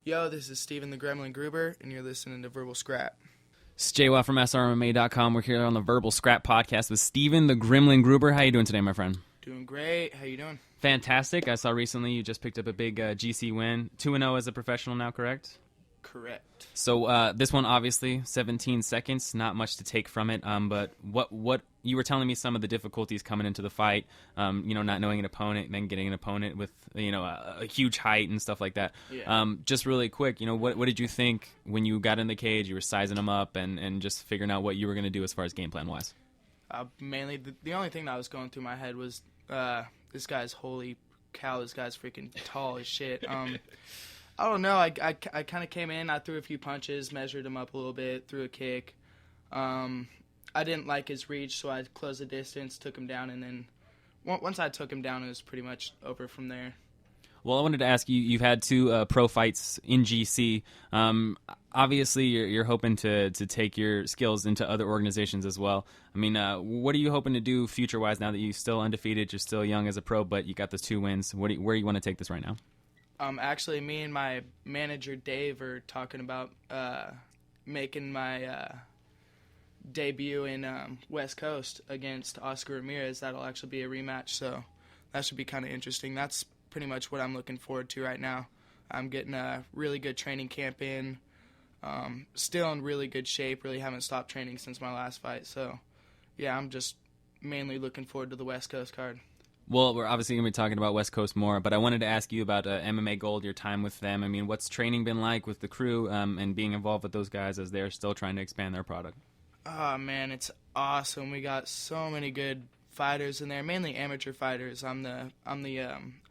Yo, this is Steven the Gremlin Gruber, and you're listening to Verbal Scrap. It's JWA from SRMMA.com. We're here on the Verbal Scrap Podcast with Steven the Gremlin Gruber. How you doing today, my friend? Doing great. How you doing? Fantastic. I saw recently you just picked up a big GC win. 2-0 as a professional now, correct? Correct. So this one, obviously, 17 seconds. Not much to take from it. But what you were telling me some of the difficulties coming into the fight. Not knowing an opponent and then getting an opponent with a huge height and stuff like that. Yeah. Just really quick, what did you think when you got in the cage? You were sizing them up and just figuring out what you were going to do as far as game plan wise. Mainly, the only thing that was going through my head was this guy's holy cow. This guy's freaking tall as shit. I don't know. I kind of came in. I threw a few punches, measured him up a little bit, threw a kick. I didn't like his reach, so I closed the distance, took him down, and then once I took him down, it was pretty much over from there. Well, I wanted to ask you, you've had two pro fights in GC. Obviously, you're hoping to take your skills into other organizations as well. I mean, what are you hoping to do future-wise now that you're still undefeated, you're still young as a pro, but you got those 2 wins? Where do you want to take this right now? Actually, me and my manager, Dave, are talking about making my debut in West Coast against Oscar Ramirez. That'll actually be a rematch, so that should be kind of interesting. That's pretty much what I'm looking forward to right now. I'm getting a really good training camp in, still in really good shape, really haven't stopped training since my last fight. So, yeah, I'm just mainly looking forward to the West Coast card. Well, we're obviously going to be talking about West Coast more, but I wanted to ask you about MMA Gold, your time with them. I mean, what's training been like with the crew and being involved with those guys as they're still trying to expand their product? Oh, man, it's awesome. We got so many good fighters in there, mainly amateur fighters. I'm the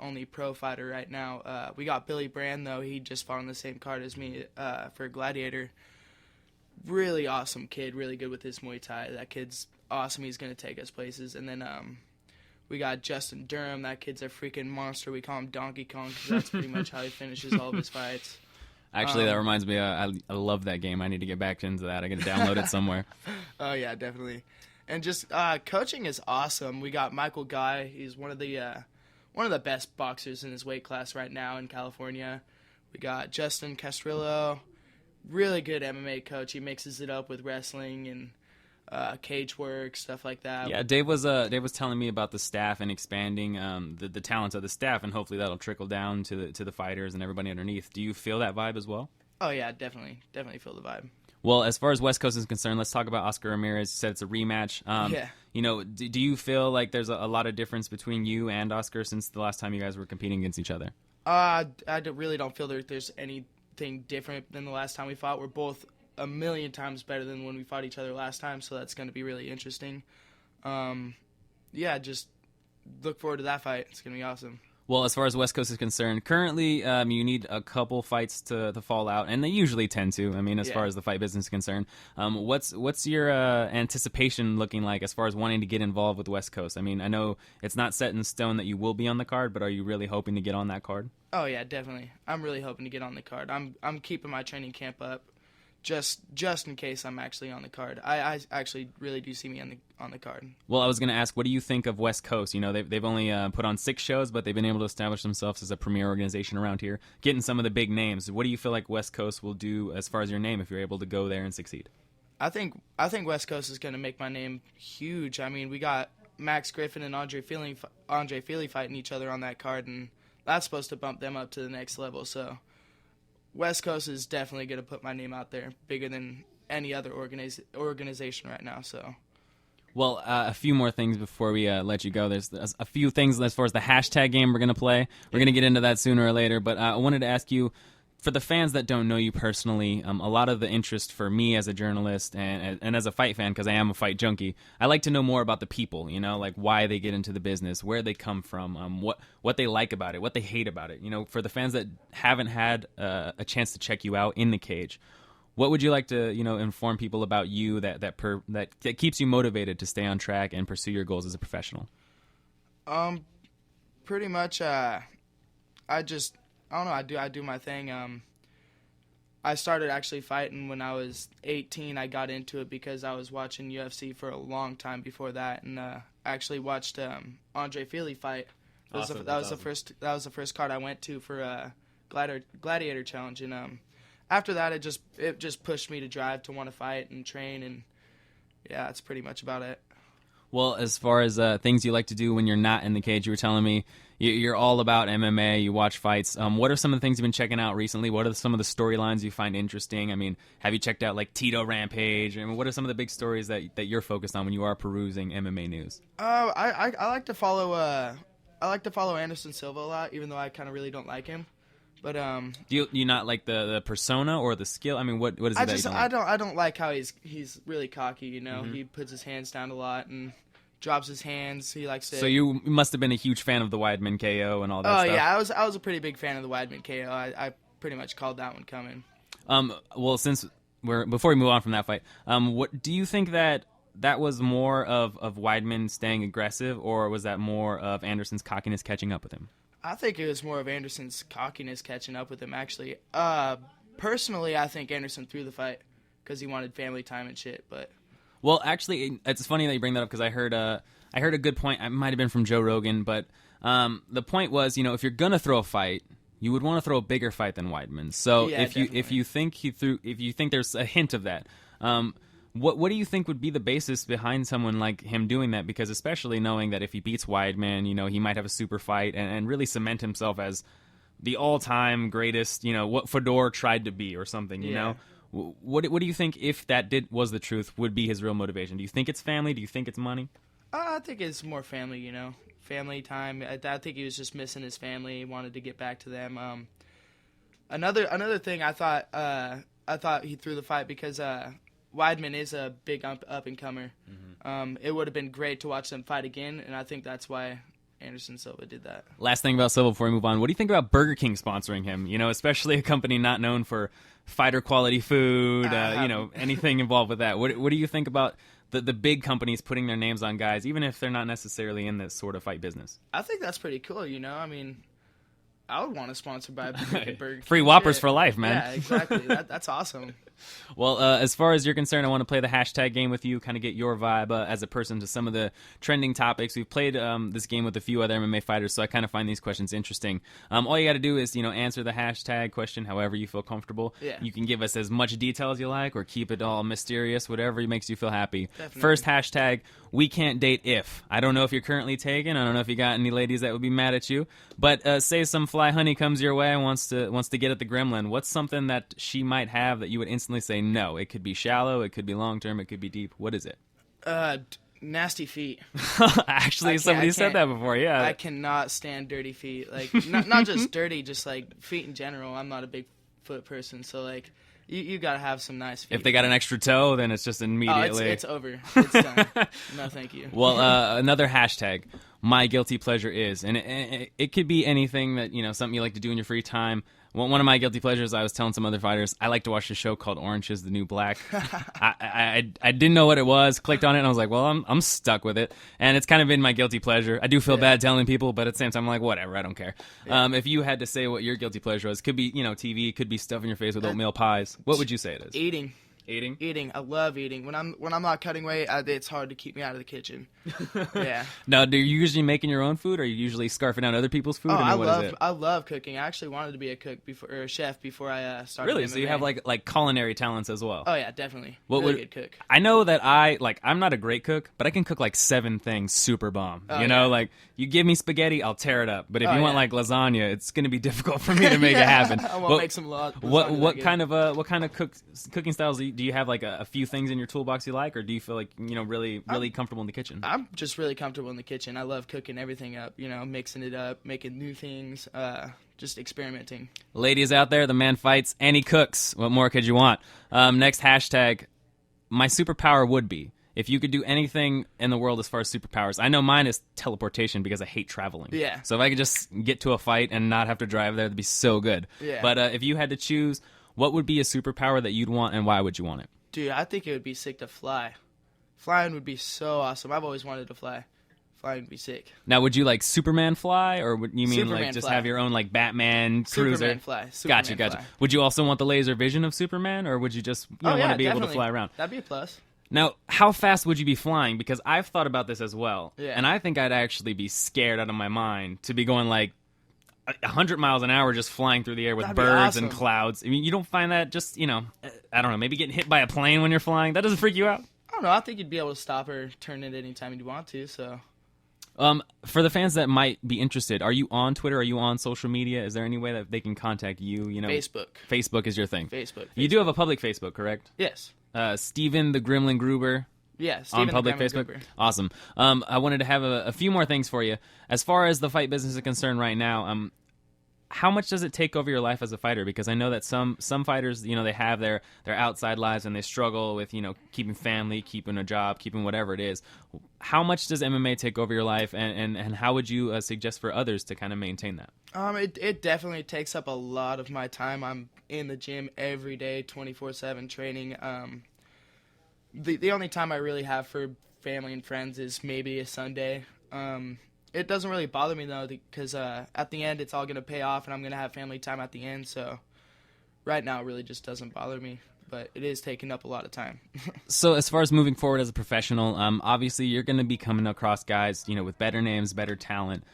only pro fighter right now. We got Billy Brand, though. He just fought on the same card as me for Gladiator. Really awesome kid, really good with his Muay Thai. That kid's awesome. He's going to take us places. And then we got Justin Durham. That kid's a freaking monster. We call him Donkey Kong because that's pretty much how he finishes all of his fights. Actually, that reminds me, I love that game. I need to get back into that. I got to download it somewhere. Oh, yeah, definitely. And just coaching is awesome. We got Michael Guy. He's one of the best boxers in his weight class right now in California. We got Justin Castrillo, really good MMA coach. He mixes it up with wrestling and cage work, stuff like that. Yeah, Dave was telling me about the staff and expanding the talents of the staff, and hopefully that'll trickle down to the fighters and everybody underneath. Do you feel that vibe as well? Oh yeah, definitely feel the vibe. Well, as far as West Coast is concerned, let's talk about Oscar Ramirez. You said it's a rematch. Yeah. Do you feel like there's a lot of difference between you and Oscar since the last time you guys were competing against each other? I really don't feel there's anything different than the last time we fought. We're both a million times better than when we fought each other last time, so that's going to be really interesting. Just look forward to that fight. It's going to be awesome. Well, as far as West Coast is concerned, currently you need a couple fights to fall out, and they usually tend to. I mean, as far as the fight business is concerned, what's your anticipation looking like as far as wanting to get involved with West Coast? I mean, I know it's not set in stone that you will be on the card, but are you really hoping to get on that card? Oh yeah, definitely. I'm really hoping to get on the card. I'm keeping my training camp up. Just in case I'm actually on the card. I actually really do see me on the card. Well, I was going to ask, what do you think of West Coast? They've only put on 6 shows, but they've been able to establish themselves as a premier organization around here, getting some of the big names. What do you feel like West Coast will do as far as your name if you're able to go there and succeed? I think West Coast is going to make my name huge. I mean, we got Max Griffin and Andre Feely fighting each other on that card, and that's supposed to bump them up to the next level, so West Coast is definitely going to put my name out there, bigger than any other organization right now. So, well, a few more things before we let you go. There's a few things as far as the hashtag game we're going to play. We're going to get into that sooner or later, but I wanted to ask you, for the fans that don't know you personally, a lot of the interest for me as a journalist and as a fight fan, because I am a fight junkie, I like to know more about the people, like why they get into the business, where they come from, what they like about it, what they hate about it. For the fans that haven't had a chance to check you out in the cage, what would you like to, inform people about you that keeps you motivated to stay on track and pursue your goals as a professional? Pretty much, I don't know, I do my thing. I started actually fighting when I was 18. I got into it because I was watching UFC for a long time before that, and I actually watched Andre Feely fight. That was the first card I went to for gladiator challenge, and after that it just pushed me to drive to want to fight and train, and yeah, that's pretty much about it. Well, as far as things you like to do when you're not in the cage, you were telling me you're all about MMA, you watch fights. What are some of the things you've been checking out recently? What are some of the storylines you find interesting? I mean, have you checked out like Tito Rampage? I mean, what are some of the big stories that you're focused on when you are perusing MMA news? I like to follow Anderson Silva a lot, even though I kind of really don't like him. But do you not like the persona or the skill? I mean, what is it that you don't like? I don't like how he's really cocky. You know, he puts his hands down a lot and drops his hands. He likes to. So you must have been a huge fan of the Weidman KO and all that stuff. Oh yeah, I was a pretty big fan of the Weidman KO. I pretty much called that one coming. Well, before we move on from that fight, what do you think that was more of Weidman staying aggressive, or was that more of Anderson's cockiness catching up with him? I think it was more of Anderson's cockiness catching up with him, actually. Personally, I think Anderson threw the fight because he wanted family time and shit. But well, actually, it's funny that you bring that up because I heard a good point. It might have been from Joe Rogan, but the point was, if you're gonna throw a fight, you would want to throw a bigger fight than Weidman. So yeah, if you think there's a hint of that. What do you think would be the basis behind someone like him doing that? Because especially knowing that if he beats Weidman, he might have a super fight and really cement himself as the all-time greatest, what Fedor tried to be or something, you know? What do you think, if that was the truth, would be his real motivation? Do you think it's family? Do you think it's money? I think it's more family, family time. I think he was just missing his family. He wanted to get back to them. Another thing, I thought he threw the fight because Weidman is a big up-and-comer. Mm-hmm. It would have been great to watch them fight again, and I think that's why Anderson Silva did that. Last thing about Silva before we move on. What do you think about Burger King sponsoring him? Especially a company not known for fighter-quality food, anything involved with that. What do you think about the big companies putting their names on guys, even if they're not necessarily in this sort of fight business? I think that's pretty cool, I mean, I would want to sponsor by Burger King. Free Whoppers for life, man. Yeah, exactly. That's awesome. Well, as far as you're concerned, I want to play the hashtag game with you, kind of get your vibe as a person to some of the trending topics. We've played this game with a few other MMA fighters, so I kind of find these questions interesting. All you got to do is, answer the hashtag question however you feel comfortable. Yeah. You can give us as much detail as you like or keep it all mysterious, whatever makes you feel happy. Definitely. First hashtag, we can't date if. I don't know if you're currently taken. I don't know if you got any ladies that would be mad at you. But say some fly honey comes your way and wants to get at the Gremlin. What's something that she might have that you would instantly say no? It could be shallow, it could be long term, it could be deep. What is it? Nasty feet. Actually, somebody said that before. Yeah, I cannot stand dirty feet. Like not just dirty, just like feet in general. I'm not a big foot person, so like you gotta have some nice feet. If they got an extra toe, then it's just immediately. It's over. It's done. No, thank you. Well, another hashtag. My guilty pleasure is, and it could be anything that something you like to do in your free time. One of my guilty pleasures, I was telling some other fighters, I like to watch a show called Orange is the New Black. I didn't know what it was, clicked on it, and I was like, well, I'm stuck with it. And it's kind of been my guilty pleasure. I do feel bad telling people, but at the same time, I'm like, whatever, I don't care. Yeah. If you had to say what your guilty pleasure was, could be TV, could be stuff in your face with oatmeal pies. What would you say it is? Eating. Eating? I love eating. When I'm not cutting weight, it's hard to keep me out of the kitchen. Yeah. Now, are you usually making your own food, or are you usually scarfing out other people's food? I love cooking. I actually wanted to be a cook or a chef before I started. Really? MMA. So you have like culinary talents as well? Oh yeah, definitely. Really good cook. I know that I'm not a great cook, but I can cook like 7 things super bomb. Like you give me spaghetti, I'll tear it up. But if you want like lasagna, it's going to be difficult for me to make it happen. I won't make some lasagna. What kind of cooking styles do you have? Like a few things in your toolbox you like, or do you feel like really comfortable in the kitchen? I'm just really comfortable in the kitchen. I love cooking everything up, mixing it up, making new things, just experimenting. Ladies out there, the man fights and he cooks. What more could you want? Next hashtag, my superpower would be, if you could do anything in the world as far as superpowers. I know mine is teleportation because I hate traveling. Yeah. So if I could just get to a fight and not have to drive there, that'd be so good. Yeah. But if you had to choose, what would be a superpower that you'd want, and why would you want it? Dude, I think it would be sick to fly. Flying would be so awesome. I've always wanted to fly. Flying would be sick. Now, would you like Superman fly, or would you mean Superman like just fly. have your own like Batman cruiser? Superman fly. Superman Gotcha. fly. Would you also want the laser vision of Superman, or would you just want to be able to fly around? That'd be a plus. Now, how fast would you be flying? Because I've thought about this as well, yeah. and I think I'd actually be scared out of my mind to be going like 100 miles an hour just flying through the air with That'd be birds and awesome. clouds. I mean, you don't find that just, I don't know, maybe getting hit by a plane when you're flying? That doesn't freak you out? I don't know. I think you'd be able to stop or turn it anytime you want to. So For the fans that might be interested, are you on Twitter? Are you on social media? Is there any way that they can contact you? Facebook. Facebook is your thing. Facebook. You do have a public Facebook, correct? Yes. Steven the Gremlin Gruber. Yeah. On Steven public the Gremlin Facebook? Gruber. Awesome. I wanted to have a few more things for you. As far as the fight business is concerned right now, how much does it take over your life as a fighter? Because I know that some fighters, they have their outside lives and they struggle with, keeping family, keeping a job, keeping whatever it is. How much does MMA take over your life, and how would you suggest for others to kind of maintain that? It definitely takes up a lot of my time. I'm in the gym every day, 24/7 training. The only time I really have for family and friends is maybe a Sunday. It doesn't really bother me, though, because at the end, it's all going to pay off, and I'm going to have family time at the end. So right now, it really just doesn't bother me, but it is taking up a lot of time. So as far as moving forward as a professional, obviously you're going to be coming across guys, with better names, better talent.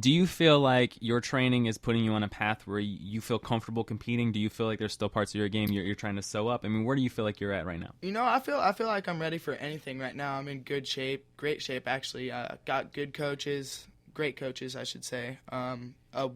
Do you feel like your training is putting you on a path where you feel comfortable competing? Do you feel like there's still parts of your game you're trying to sew up? I mean, where do you feel like you're at right now? I feel like I'm ready for anything right now. I'm in good shape, great shape actually. Got good coaches, great coaches, I should say. A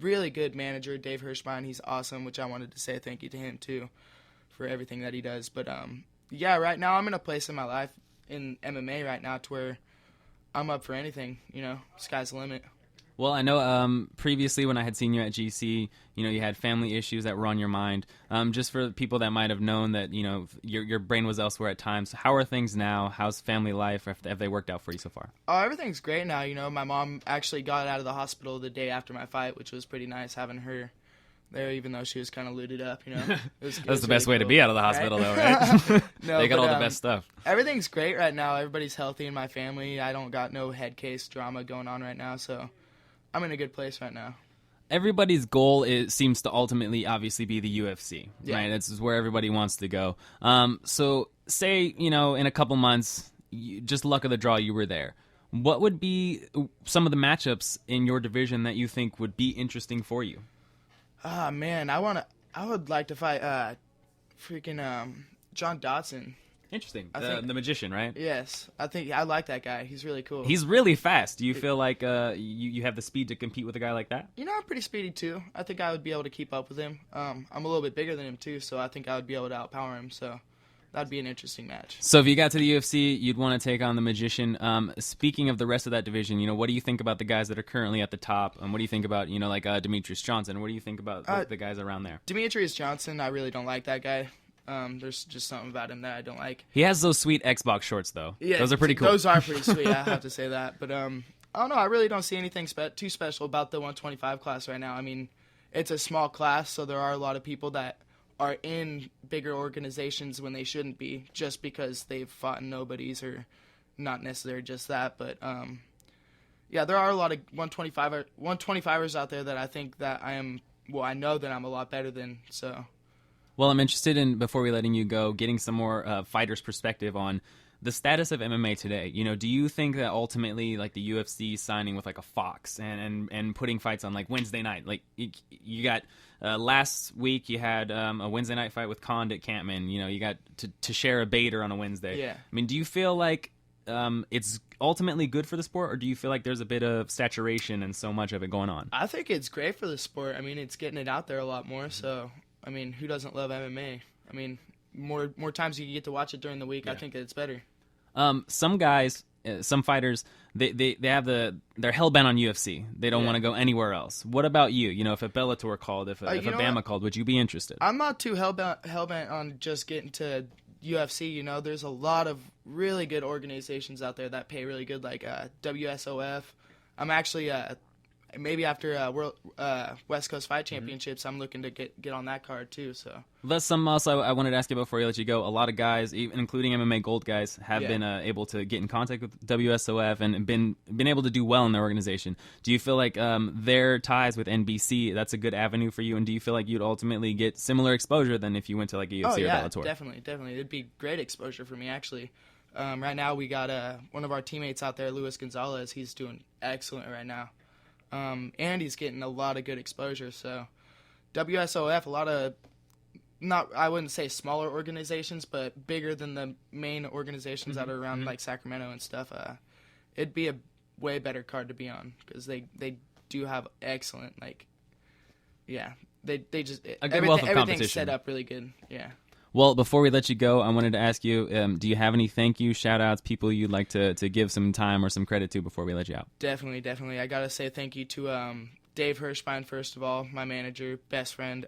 really good manager, Dave Hirschbein. He's awesome, which I wanted to say thank you to him too for everything that he does. But yeah, right now I'm in a place in my life in MMA right now to where I'm up for anything. Sky's the limit. Well, I know previously when I had seen you at GC, you had family issues that were on your mind. Just for people that might have known that, your brain was elsewhere at times, how are things now? How's family life? Have they worked out for you so far? Oh, everything's great now. My mom actually got out of the hospital the day after my fight, which was pretty nice having her there, even though she was kind of looted up. That's the best way to be out of the hospital, though, right? No, they got but, all the best stuff. Everything's great right now. Everybody's healthy in my family. I don't got no head case drama going on right now, so I'm in a good place right now. Everybody's goal seems to ultimately obviously be the UFC, Yeah. right? It's where everybody wants to go. So say, in a couple months, just luck of the draw, you were there. What would be some of the matchups in your division that you think would be interesting for you? Ah, man, I would like to fight John Dodson. Interesting. I think- The magician, right? Yes, I like that guy. He's really cool. He's really fast. Do you feel like you have the speed to compete with a guy like that? I'm pretty speedy too. I think I would be able to keep up with him. I'm a little bit bigger than him too, so I think I would be able to outpower him. So that'd be an interesting match. So if you got to the UFC, you'd want to take on the magician. Speaking of the rest of that division, what do you think about the guys that are currently at the top? And what do you think about, like Demetrius Johnson? What do you think about the guys around there? Demetrius Johnson, I really don't like that guy. There's just something about him that I don't like. He has those sweet Xbox shorts, though. Yeah, those are pretty cool. Those are pretty sweet, I have to say that. But I don't know. I really don't see anything too special about the 125 class right now. I mean, it's a small class, so there are a lot of people that are in bigger organizations when they shouldn't be, just because they've fought in nobodies or not necessarily just that. But yeah, there are a lot of 125ers out there that I think that I know that I'm a lot better than. So. Well, I'm interested in, before we letting you go, getting some more fighters' perspective on the status of MMA today. Do you think that ultimately, like the UFC signing with like a Fox and putting fights on like Wednesday night, like you got last week you had a Wednesday night fight with Condit Campman. You got to share a Bader on a Wednesday. Yeah. I mean, do you feel like it's ultimately good for the sport, or do you feel like there's a bit of saturation and so much of it going on? I think it's great for the sport. I mean, it's getting it out there a lot more. So. I mean, who doesn't love MMA? I mean, more times you get to watch it during the week, yeah. I think it's better. Some guys, some fighters, they have they're hell bent on UFC. They don't want to go anywhere else. What about you? If a Bellator called, if a Bama called, would you be interested? I'm not too hell bent on just getting to UFC. There's a lot of really good organizations out there that pay really good, like WSOF. I'm actually maybe after West Coast Fight Championships, I'm looking to get on that card too. So that's something else I wanted to ask you about before I let you go. A lot of guys, even including MMA Gold guys, have been able to get in contact with WSOF and been able to do well in their organization. Do you feel like their ties with NBC, that's a good avenue for you? And do you feel like you'd ultimately get similar exposure than if you went to like a UFC or Bellator? Definitely. It'd be great exposure for me actually. Right now we got one of our teammates out there, Luis Gonzalez. He's doing excellent right now. and he's getting a lot of good exposure. So WSOF, a lot of, I wouldn't say smaller organizations, but bigger than the main organizations that are around like Sacramento and stuff. It'd be a way better card to be on because they do have excellent, like, yeah, they just a good wealth of everything's competition. set up really good. Yeah. Well, before we let you go, I wanted to ask you, do you have any thank you, shout-outs, people you'd like to give some time or some credit to before we let you out? Definitely. I got to say thank you to Dave Hirschbein, first of all, my manager, best friend.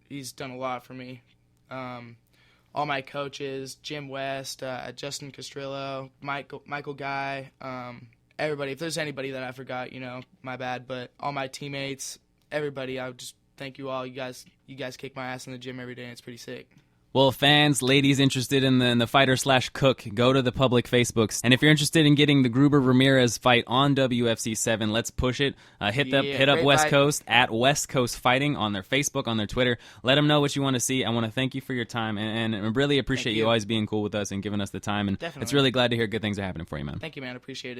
He's done a lot for me. All my coaches, Jim West, Justin Castrillo, Michael Guy, everybody. If there's anybody that I forgot, my bad. But all my teammates, everybody, I would just thank you all. You guys kick my ass in the gym every day, and it's pretty sick. Well, fans, ladies interested in the fighter/cook, go to the public Facebooks. And if you're interested in getting the Gruber-Ramirez fight on WFC 7, let's push it. Hit up West Coast at West Coast Fighting on their Facebook, on their Twitter. Let them know what you want to see. I want to thank you for your time, and I really appreciate you always being cool with us and giving us the time. And Definitely. It's really glad to hear good things are happening for you, man. Thank you, man. Appreciate it.